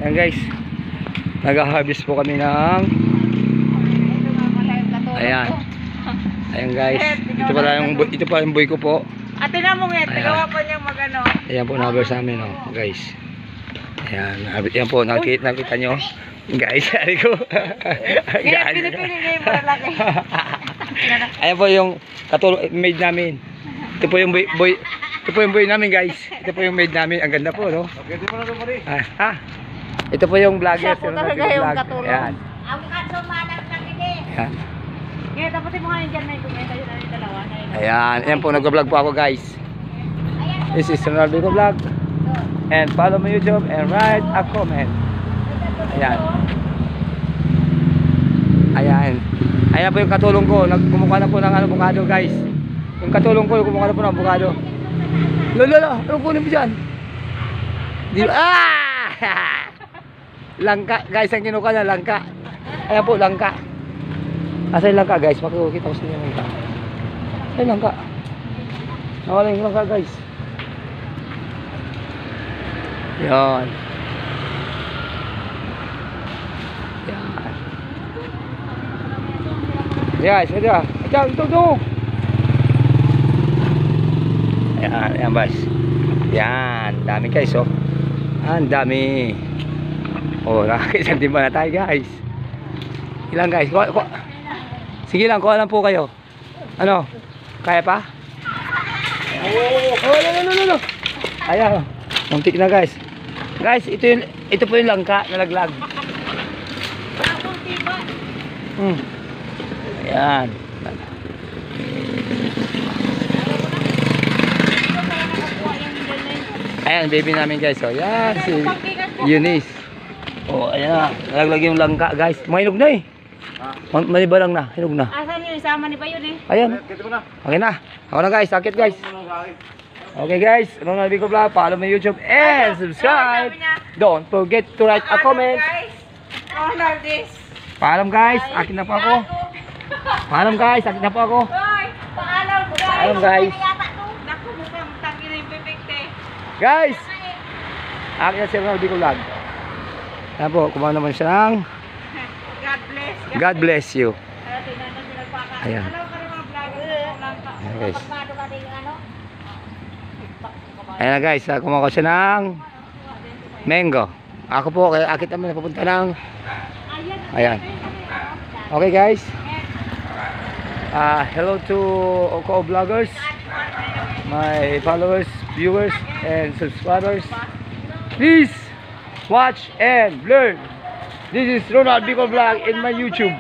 Ayan guys, nag-harvest po kami ng ayan. Ayan guys, ito pa yung boy ko po. Ate na mo nga, gawa pa niyang magano. Ayan po, na-harvest namin guys. Ayan po, nakita nyo. Guys, ari ko. Pinipili niya yung malaki. Ayan po yung maid namin. Ito po yung boy. Ito po yung boy namin guys. Ito po yung maid namin. Ang ganda po, no? Ito po yung vlogger. Siya po talaga yung katulong. Ayan. Ang katsumanan lang ini. Ayan. Ngayon, tapos mo nga yung dyan na yung kumenta yun na yung dalawa. Ayan. Ayan po, nag-vlog po ako guys. This is Ronald Vico Vlog. And follow my YouTube and write a comment. Ayan. Ayan. Ayan po yung katulong ko. Kumukuha na po ng avocado guys. Yung katulong ko, kumukuha na po ng avocado. Lala, ano kunin mo dyan? Langka guys, ang kinuha na langka. Ayan po, langka. Asa yung langka guys? Makikita ko sa inyo langka. Ay, langka. Nawala yung langka guys. Yan. Yan. Guys, ito. Ayan guys. Yan, dami guys oh. Ang dami. Oh, nakakisang timba na tayo guys. Ilan guys? Sige lang, kuha lang po kayo. Ano? Kaya pa? No. Ayan. Muntik na guys. Guys, ito po yung langka na laglag. Ayan. Ayan, baby namin guys. So, yan si Eunice. Oh, ayan na. Nalaglag yung langka guys. Mahinog na eh. Manibarang na. Hinog na. Asan yun? Isama ni ba yun eh? Ayan. Okay na. Ako na guys. Sakit guys. Okay guys. Ronald Vico Vlog. Follow my YouTube and subscribe. Don't forget to write a comment. Ronald this. Paalam guys. Akin na po ako. Paalam guys. Akin na po ako. Paalam guys. Paalam guys. Naku, mukhang tangin na yung pipikte. Guys. Akin na si Ronald Vico Vlog. Ayan po. Kumain naman siya ng God bless you. Ayan. Ayan guys. Ayan na guys. Kumain ko siya ng mango. Ako po. Kaya akit namin napupunta ng ayan. Okay guys. Hello to Oko Vloggers, my followers, viewers, and subscribers. Please watch and learn. This is Ronald Vico Vlog in my YouTube.